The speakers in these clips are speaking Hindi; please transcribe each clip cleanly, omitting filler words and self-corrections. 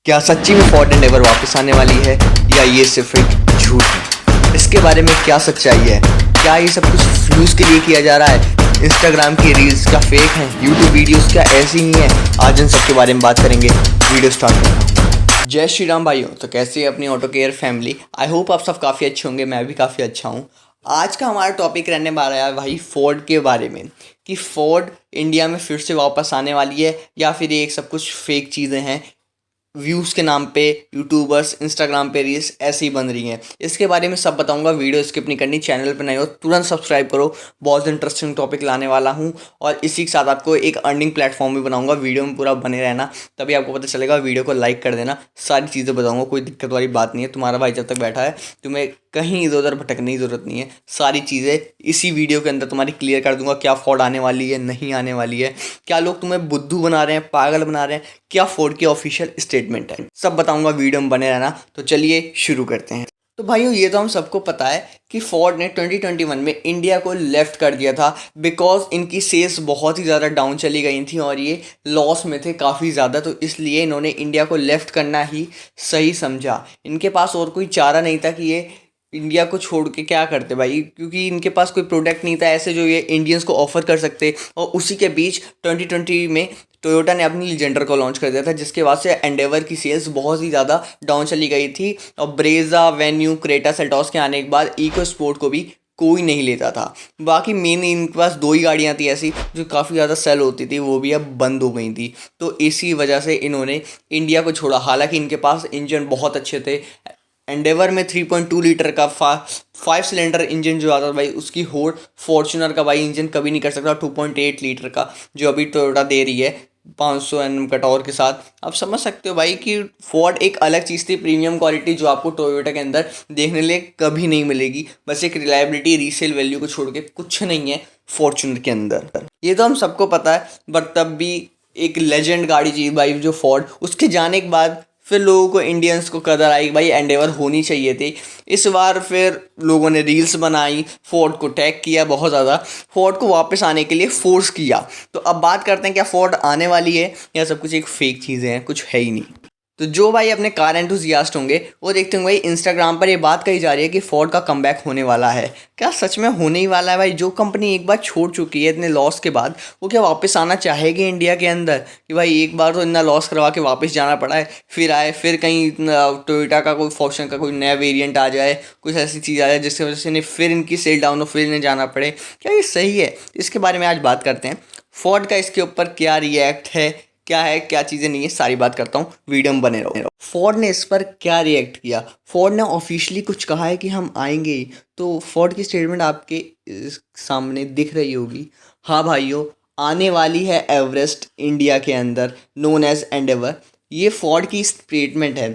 क्या सच्ची में फोर्ड एंडेवर वापस आने वाली है या ये सिर्फ एक झूठ है? इसके बारे में क्या सच्चाई है? क्या ये सब कुछ व्यूज़ के लिए किया जा रहा है? इंस्टाग्राम की रील्स क्या फेक हैं? यूट्यूब वीडियोस क्या ऐसी ही हैं? आज इन सब के बारे में बात करेंगे। वीडियो स्टार्ट करना। जय श्री राम भाइयों। तो कैसे है अपनी auto care family? I hope आप सब काफ़ी अच्छे होंगे, मैं भी काफ़ी अच्छा हूँ। आज का हमारा टॉपिक रहने वाला है भाई फोर्ड के बारे में, कि फोर्ड इंडिया में फिर से वापस आने वाली है या फिर ये एक सब कुछ फेक चीज़ें हैं। व्यूज़ के नाम पे यूट्यूबर्स इंस्टाग्राम पे रील्स ऐसे ही बन रही हैं। इसके बारे में सब बताऊंगा। वीडियो स्किप नहीं करनी, चैनल पर नए हो तुरंत सब्सक्राइब करो। बहुत इंटरेस्टिंग टॉपिक लाने वाला हूँ और इसी के साथ आपको एक अर्निंग प्लेटफॉर्म भी बनाऊंगा। वीडियो में पूरा बने रहना, तभी आपको पता चलेगा। वीडियो को लाइक कर देना, सारी चीज़ें बताऊँगा, कोई दिक्कत वाली बात नहीं है। तुम्हारा भाई जब तक बैठा है, तुम्हें कहीं इधर उधर भटकने की ज़रूरत नहीं है। सारी चीज़ें इसी वीडियो के अंदर तुम्हारी क्लियर कर दूंगा। क्या फोर्ड आने वाली है, नहीं आने वाली है, क्या लोग तुम्हें बुद्धू बना रहे हैं, पागल बना रहे हैं, क्या फोर्ड की ऑफिशियल स्टेटमेंट है, सब बताऊंगा। वीडियो में बने रहना। तो चलिए शुरू करते हैं। तो भाइयों, ये तो हम सबको पता है कि फोर्ड ने 2021 में इंडिया को लेफ्ट कर दिया था बिकॉज इनकी सेल्स बहुत ही ज़्यादा डाउन चली गई थी और ये लॉस में थे काफ़ी ज़्यादा। तो इसलिए इन्होंने इंडिया को लेफ्ट करना ही सही समझा। इनके पास और कोई चारा नहीं था कि ये इंडिया को छोड़ के क्या करते भाई, क्योंकि इनके पास कोई प्रोडक्ट नहीं था ऐसे जो ये इंडियंस को ऑफर कर सकते। और उसी के बीच 2020 में टोयोटा ने अपनी लीजेंडर को लॉन्च कर दिया था, जिसके बाद से एंडेवर की सेल्स बहुत ही ज़्यादा डाउन चली गई थी। और ब्रेजा, वेन्यू, क्रेटा, सेल्टॉस के आने के बाद इको स्पोर्ट को भी कोई नहीं लेता था। बाकी मेन इनके पास दो ही गाड़ियाँ थी ऐसी जो काफ़ी ज़्यादा सेल होती थी, वो भी अब बंद हो गई थी। तो इसी वजह से इन्होंने इंडिया को छोड़ा। हालांकि इनके पास इंजन बहुत अच्छे थे। एंडेवर में 3.2 लीटर का 5 सिलेंडर इंजन जो आता था भाई, उसकी होड़ फॉर्च्यूनर का भाई इंजन कभी नहीं कर सकता। 2.8 लीटर का जो अभी टोयोटा दे रही है 500 एनएम का टॉर्क के साथ। आप समझ सकते हो भाई कि फोर्ड एक अलग चीज़ थी, प्रीमियम क्वालिटी, जो आपको टोयोटा के अंदर देखने लिए कभी नहीं मिलेगी। बस एक रिलायबिलिटी, रीसेल वैल्यू को छोड़ के कुछ नहीं है फॉर्च्यूनर के अंदर। ये तो हम सबको पता है, बट तब भी एक लेजेंड गाड़ी चाहिए भाई जो फोर्ड। उसके जाने के बाद फिर लोगों को, इंडियंस को कदर आई भाई एंडेवर होनी चाहिए थी। इस बार फिर लोगों ने रील्स बनाई, फोर्ड को टैग किया बहुत ज़्यादा, फोर्ड को वापस आने के लिए फोर्स किया। तो अब बात करते हैं, क्या फोर्ड आने वाली है या सब कुछ एक फेक चीज़ें हैं, कुछ है ही नहीं। तो जो भाई अपने कार एंथुसियास्ट होंगे वो देखते होंगे भाई इंस्टाग्राम पर ये बात कही जा रही है कि फोर्ड का कमबैक होने वाला है। क्या सच में होने ही वाला है भाई? जो कंपनी एक बार छोड़ चुकी है इतने लॉस के बाद, वो क्या वापस आना चाहेगी इंडिया के अंदर? कि भाई एक बार तो इतना लॉस करवा के वापस जाना पड़ा है, फिर आए, फिर कहीं टोयोटा का कोई फॉर्च्यूनर का कोई नया वेरिएंट आ जाए, कुछ ऐसी चीज़ आ जाए जिसकी वजह से इन्हें फिर इनकी सेल डाउन हो, फिर इन्हें जाना पड़े। क्या ये सही है? इसके बारे में आज बात करते हैं। फोर्ड का इसके ऊपर क्या रिएक्ट है, क्या है, क्या चीज़ें नहीं है, सारी बात करता हूँ। वीडियो में बने रहो। फोर्ड ने इस पर क्या रिएक्ट किया? फोर्ड ने ऑफिशियली कुछ कहा है कि हम आएंगे ही। तो फोर्ड की स्टेटमेंट आपके सामने दिख रही होगी। हाँ भाइयों, आने वाली है एवरेस्ट इंडिया के अंदर, नोन एज एंडेवर। ये फोर्ड की स्टेटमेंट है,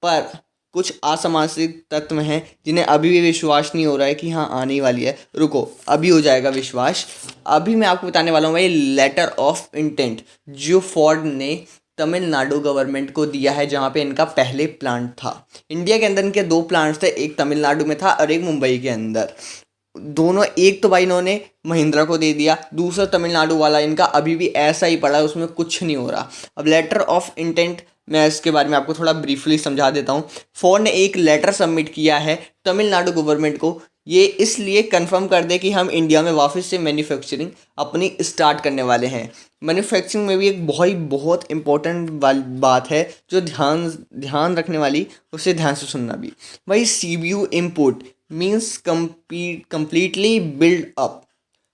पर कुछ असामाजिक तत्व हैं जिन्हें अभी भी विश्वास नहीं हो रहा है कि हाँ आने वाली है। रुको, अभी हो जाएगा विश्वास। अभी मैं आपको बताने वाला हूँ भाई लेटर ऑफ इंटेंट जो फोर्ड ने तमिलनाडु गवर्नमेंट को दिया है, जहाँ पे इनका पहले प्लांट था। इंडिया के अंदर इनके दो प्लांट्स थे, एक तमिलनाडु में था और एक मुंबई के अंदर। दोनों, एक तो भाई इन्होंने महिंद्रा को दे दिया, दूसरा तमिलनाडु वाला इनका अभी भी ऐसा ही पड़ा है, उसमें कुछ नहीं हो रहा। अब लेटर ऑफ इंटेंट, मैं इसके बारे में आपको थोड़ा ब्रीफली समझा देता हूँ। फोर्ड ने एक लेटर सबमिट किया है तमिलनाडु गवर्नमेंट को, ये इसलिए कंफर्म कर दे कि हम इंडिया में वापस से मैन्युफैक्चरिंग अपनी स्टार्ट करने वाले हैं। मैन्युफैक्चरिंग में भी एक बहुत इंपॉर्टेंट बात है जो ध्यान रखने वाली, उसे ध्यान से सुनना भी भाई। CBU import means completely build up.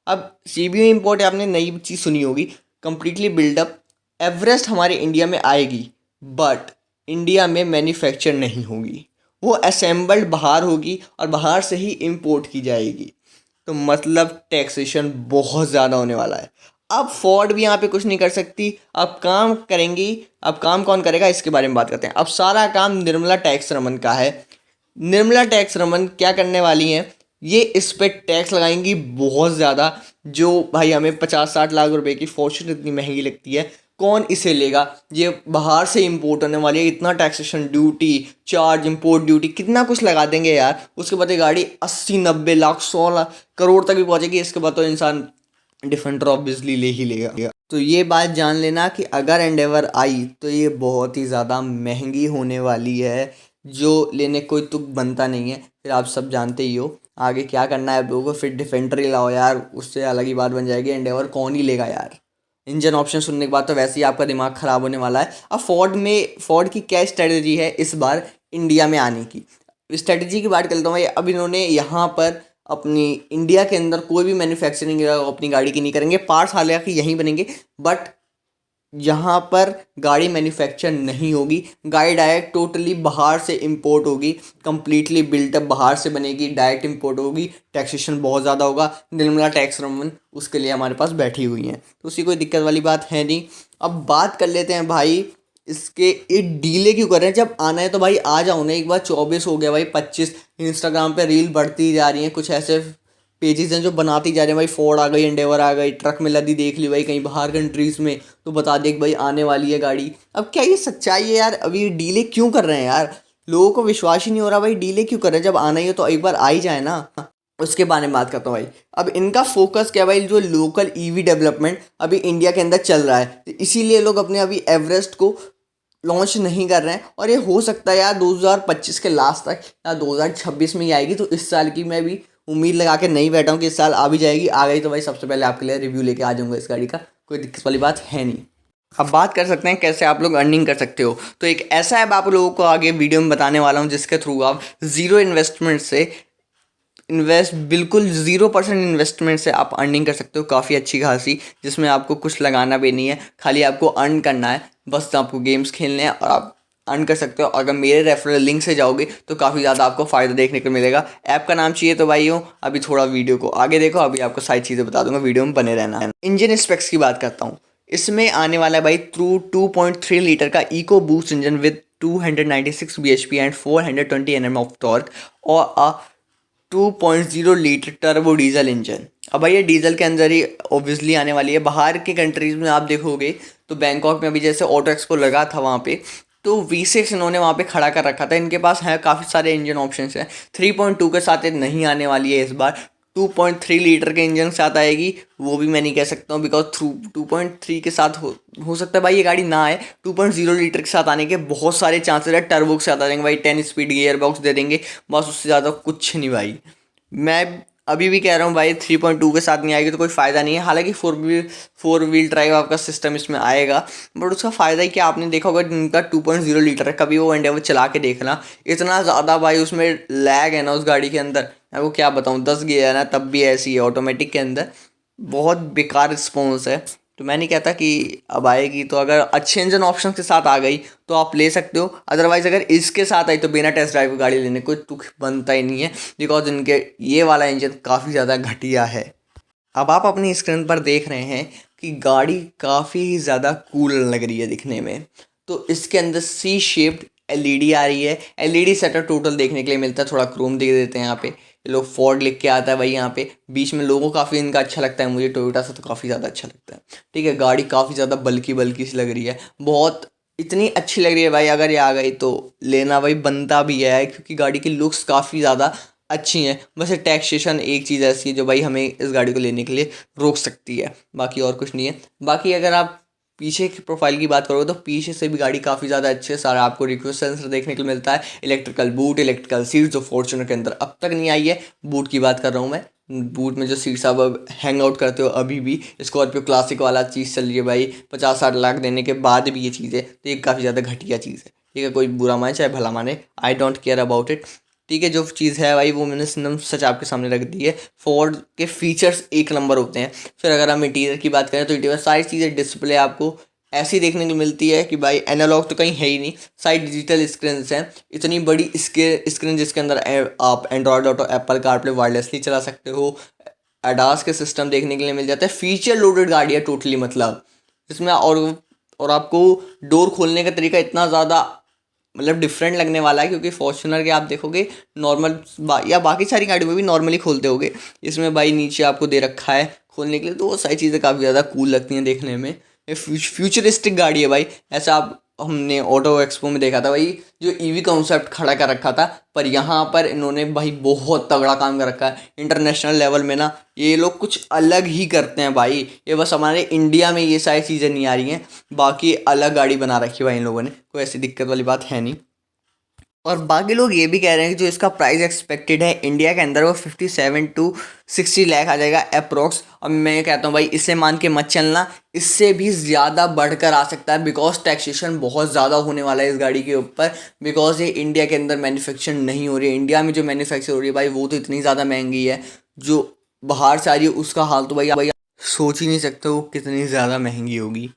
अब CBU इम्पोर्ट आपने नई चीज़ सुनी होगी, कंप्लीटली बिल्ड अप। एवरेस्ट हमारे इंडिया में आएगी, बट इंडिया में मैन्युफैक्चर नहीं होगी, वो असेंबल्ड बाहर होगी और बाहर से ही इंपोर्ट की जाएगी। तो मतलब टैक्सेशन बहुत ज़्यादा होने वाला है। अब फोर्ड भी यहाँ पे कुछ नहीं कर सकती। अब काम करेंगी, अब काम कौन करेगा इसके बारे में बात करते हैं। अब सारा काम निर्मला टैक्स रमन का है। निर्मला टैक्स रमन क्या करने वाली हैं? ये इस पर टैक्स लगाएंगी बहुत ज़्यादा। जो भाई हमें 50-60 लाख रुपए की फॉर्च्यून इतनी महंगी लगती है, कौन इसे लेगा? ये बाहर से इंपोर्ट होने वाली है, इतना taxation, duty charge, import duty, कितना कुछ लगा देंगे यार। उसके बाद ये गाड़ी 80-90 लाख 100 लाख करोड़ तक भी पहुंचेगी। इसके बाद तो इंसान डिफेंडर ऑब्वियसली ले ही लेगा। तो ये बात जान लेना कि अगर एंडेवर आई तो ये बहुत ही ज़्यादा महंगी होने वाली है, जो लेने कोई तुक बनता नहीं है। फिर आप सब जानते ही हो आगे क्या करना है आप लोगों को, फिर डिफेंडर ही लाओ यार, उससे अलग ही बात बन जाएगी। एंडेवर कौन ही लेगा यार, इंजन ऑप्शन सुनने के बाद तो वैसे ही आपका दिमाग ख़राब होने वाला है। अब फोर्ड की क्या स्ट्रेटजी है इस बार इंडिया में आने की, स्ट्रेटजी की बात करता हूँ भाई। अब इन्होंने यहाँ पर अपनी इंडिया के अंदर कोई भी मैन्युफैक्चरिंग अपनी गाड़ी की नहीं करेंगे, पार्ट्स हालांकि यहीं बनेंगे, बट यहाँ पर गाड़ी मैन्युफैक्चर नहीं होगी, गाड़ी डायरेक्ट टोटली बाहर से इंपोर्ट होगी, कंप्लीटली बिल्टअप बाहर से बनेगी, डायरेक्ट इंपोर्ट होगी, टैक्सेशन बहुत ज़्यादा होगा। निर्मला टैक्स रमन उसके लिए हमारे पास बैठी हुई हैं, तो उसकी कोई दिक्कत वाली बात है नहीं। अब बात कर लेते हैं भाई इसके, ये डीले क्यों कर रहे हैं, जब आना है तो भाई आ जाओ ना। एक बार 24 हो गया भाई, 25 इंस्टाग्राम पे रील बढ़ती जा रही हैं, कुछ ऐसे पेजेस हैं जो बनाती जा रहे हैं भाई, फोर्ड आ गई, एंडेवर आ गई, ट्रक में लदी देख ली भाई कहीं बाहर कंट्रीज़ में, तो बता दे कि भाई आने वाली है गाड़ी। अब क्या ये सच्चाई है यार, अभी डीले क्यों कर रहे हैं यार, लोगों को विश्वास ही नहीं हो रहा भाई, डीले क्यों कर रहे हैं, जब आना ही हो तो एक बार आ ही जाए ना। उसके बारे में बात करता हूँ भाई। अब इनका फोकस क्या भाई, जो लोकल ईवी डेवलपमेंट अभी इंडिया के अंदर चल रहा है, तो इसीलिए लोग अपने अभी एवरेस्ट को लॉन्च नहीं कर रहे हैं। और ये हो सकता है यार 2025 के लास्ट तक या 2026 में ही आएगी, तो इस साल की मैं भी उम्मीद लगा के नहीं बैठा हूँ कि इस साल आ भी जाएगी। आ गई तो भाई सबसे पहले आपके लिए रिव्यू लेके आ जाऊँगा इस गाड़ी का, कोई दिक्कत वाली बात है नहीं। अब बात कर सकते हैं कैसे आप लोग अर्निंग कर सकते हो। तो एक ऐसा ऐप आप लोगों को आगे वीडियो में बताने वाला हूँ जिसके थ्रू आप ज़ीरो इन्वेस्टमेंट से बिल्कुल 0% इन्वेस्टमेंट से आप अर्निंग कर सकते हो काफ़ी अच्छी खासी, जिसमें आपको कुछ लगाना भी नहीं है, खाली आपको अर्न करना है, बस आपको गेम्स खेलने हैं और आप अर्न कर सकते हो। अगर मेरे रेफरल लिंक से जाओगे तो काफ़ी ज़्यादा आपको फ़ायदा देखने को मिलेगा। ऐप का नाम चाहिए तो भाइयों अभी थोड़ा वीडियो को आगे देखो, अभी आपको सारी चीज़ें बता दूंगा, वीडियो में बने रहना है। इंजन स्पेक्स की बात करता हूँ, इसमें आने वाला है भाई थ्रू 2.3 लीटर का eco boost engine with 296 bhp and 420 Nm of torque और 2.0 लीटर टर्बो डीजल इंजन। अब भाई ये डीजल के अंदर ही ऑब्वियसली आने वाली है। बाहर के कंट्रीज़ में आप देखोगे तो बैंकॉक में अभी जैसे ऑटो एक्सपो लगा था वहाँ पे, तो V6 इन्होंने वहाँ पे खड़ा कर रखा था। इनके पास है काफ़ी सारे इंजन ऑप्शंस हैं। 3.2 के साथ ये नहीं आने वाली है इस बार, 2.3 लीटर के इंजन के साथ आएगी, वो भी मैं नहीं कह सकता हूँ बिकॉज 2.3 के साथ हो सकता है भाई ये गाड़ी ना आए। 2.0 लीटर के साथ आने के बहुत सारे चांसेस है। टर्बो के साथ आ जाएंगे भाई, 10 स्पीड गियर बॉक्स दे देंगे, बस उससे ज़्यादा कुछ नहीं भाई। मैं अभी भी कह रहा हूँ भाई 3.2 के साथ नहीं आएगी तो कोई फ़ायदा नहीं है। हालांकि फोर व्हील ड्राइव आपका सिस्टम इसमें आएगा, बट उसका फ़ायदा ही क्या, आपने देखा होगा जिनका 2.0 लीटर है, कभी वो एंडेवर चला के देखना, इतना ज़्यादा भाई उसमें लैग है ना उस गाड़ी के अंदर, मैं वो क्या बताऊँ। 10 गियर है ना तब भी ऐसी है, ऑटोमेटिक के अंदर बहुत बेकार रिस्पॉन्स है। तो मैं नहीं कहता कि अब आएगी, तो अगर अच्छे इंजन ऑप्शन के साथ आ गई तो आप ले सकते हो। अदरवाइज़ अगर इसके साथ आई तो बिना टेस्ट ड्राइव की गाड़ी लेने कोई तुक बनता ही नहीं है, बिकॉज इनके ये वाला इंजन काफ़ी ज़्यादा घटिया है। अब आप अपनी स्क्रीन पर देख रहे हैं कि गाड़ी काफ़ी ज़्यादा कूल लग रही है दिखने में। तो इसके अंदर सी शेप्ड एलईडी आ रही है, एलईडी सेटअप टोटल देखने के लिए मिलता है, थोड़ा क्रोम दे देते हैं यहाँ पे, लोग फोर्ड लिख के आता है भाई यहाँ पे बीच में, लोगों काफ़ी इनका अच्छा लगता है, मुझे टोयोटा से तो काफ़ी ज़्यादा अच्छा लगता है। ठीक है, गाड़ी काफ़ी ज़्यादा बल्की बल्की सी लग रही है, बहुत इतनी अच्छी लग रही है भाई। अगर ये आ गई तो लेना भाई बनता भी है, क्योंकि गाड़ी की लुक्स काफ़ी ज़्यादा अच्छी हैं। बस टैक्सेशन एक चीज़ ऐसी है जो भाई हमें इस गाड़ी को लेने के लिए रोक सकती है, बाकी और कुछ नहीं है। बाकी अगर आप पीछे की प्रोफाइल की बात करोगे तो पीछे से भी गाड़ी काफ़ी ज़्यादा अच्छी है, सारा आपको रिक्वेस्ट सेंसर देखने को मिलता है, इलेक्ट्रिकल बूट, इलेक्ट्रिकल सीट्स जो फॉर्च्यूनर के अंदर अब तक नहीं आई है। बूट की बात कर रहा हूँ मैं, बूट में जो सीट्स आप अब हैंग आउट करते हो, अभी भी स्कॉर्पियो क्लासिक वाला चीज़ चल रही है भाई, 50-60 लाख देने के बाद भी ये चीज़ है, तो ये काफ़ी ज़्यादा घटिया चीज़ है। ठीक है, कोई बुरा माने चाहे भला माने, I don't care about it. ठीक है, जो चीज़ है भाई वो मैंने एकदम सच आपके सामने रख दी है। फोर्ड के फीचर्स एक नंबर होते हैं। फिर अगर हम इंटीरियर की बात करें तो इंटीरियर सारी चीज़ें, डिस्प्ले आपको ऐसी देखने को मिलती है कि भाई एनालॉग तो कहीं है ही नहीं, साइड डिजिटल स्क्रीन हैं, इतनी बड़ी स्क्रीन जिसके अंदर आप Android auto, Apple CarPlay wirelessly चला सकते हो, एडास के सिस्टम देखने के लिए मिल जाता है। फीचर लोडेड गाड़ी है टोटली, मतलब जिसमें और आपको डोर खोलने का तरीका इतना ज़्यादा मतलब डिफरेंट लगने वाला है, क्योंकि फॉर्च्यूनर के आप देखोगे नॉर्मल या बाकी सारी गाड़ियों में भी नॉर्मली खोलते होगे, इसमें भाई नीचे आपको दे रखा है खोलने के लिए, तो वो सारी चीज़ें काफ़ी ज़्यादा कूल लगती हैं देखने में। फ्यूचरिस्टिक गाड़ी है भाई, ऐसा आप हमने ऑटो एक्सपो में देखा था भाई, जो ईवी कॉन्सेप्ट खड़ा कर रखा था, पर यहाँ पर इन्होंने भाई बहुत तगड़ा काम कर रखा है इंटरनेशनल लेवल में ना। ये लोग कुछ अलग ही करते हैं भाई, ये बस हमारे इंडिया में ये सारी चीज़ें नहीं आ रही हैं, बाकी अलग गाड़ी बना रखी है भाई इन लोगों ने, कोई ऐसी दिक्कत वाली बात है नहीं। और बाकी लोग ये भी कह रहे हैं कि जो इसका प्राइस एक्सपेक्टेड है इंडिया के अंदर वो 57 to 60 लाख आ जाएगा अप्रोक्स। और मैं ये कहता हूँ भाई इसे मान के मत चलना, इससे भी ज़्यादा बढ़कर आ सकता है, बिकॉज टैक्सेशन बहुत ज़्यादा होने वाला है इस गाड़ी के ऊपर, बिकॉज ये इंडिया के अंदर मैन्युफैक्चर नहीं हो रही है। इंडिया में जो मैन्युफैक्चर हो रही है भाई वो तो इतनी ज़्यादा महंगी है, जो बाहर से आ रही है उसका हाल तो भाई सोच ही नहीं सकते वो कितनी ज़्यादा महंगी होगी।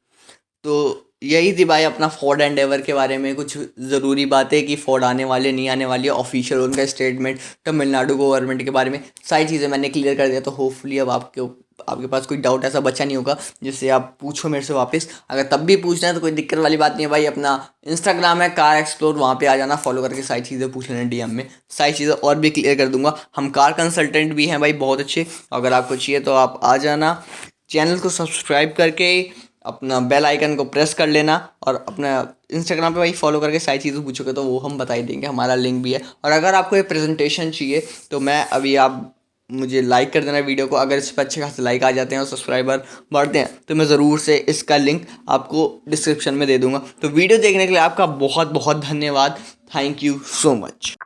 तो यही थी भाई अपना फोर्ड एंडेवर के बारे में कुछ ज़रूरी बातें कि फोर्ड आने वाले नहीं आने वाली है, ऑफिशियल उनका स्टेटमेंट, तमिलनाडु गवर्नमेंट के बारे में सारी चीज़ें मैंने क्लियर कर दिया। तो होपफुली अब आपके पास कोई डाउट ऐसा बचा नहीं होगा जिससे आप पूछो मेरे से वापस। अगर तब भी पूछना है तो कोई दिक्कत वाली बात नहीं है भाई, अपना इंस्टाग्राम है कार एक्सप्लोर, वहाँ पे आ जाना, फॉलो करके सारी चीज़ें पूछ लेना डीएम में, सारी चीज़ें और भी क्लियर कर दूंगा। हम कार कंसल्टेंट भी हैं भाई बहुत अच्छे, अगर आपको चाहिए तो आप आ जाना। चैनल को सब्सक्राइब करके अपना बेल आइकन को प्रेस कर लेना, और अपना इंस्टाग्राम पे भाई फॉलो करके सारी चीज़ें पूछोगे तो वो हम बता ही देंगे, हमारा लिंक भी है। और अगर आपको ये प्रेजेंटेशन चाहिए तो मैं अभी आप मुझे लाइक कर देना वीडियो को, अगर इस पर अच्छे खासे लाइक आ जाते हैं और सब्सक्राइबर बढ़ते हैं तो मैं ज़रूर से इसका लिंक आपको डिस्क्रिप्शन में दे दूँगा। तो वीडियो देखने के लिए आपका बहुत बहुत धन्यवाद, थैंक यू सो मच।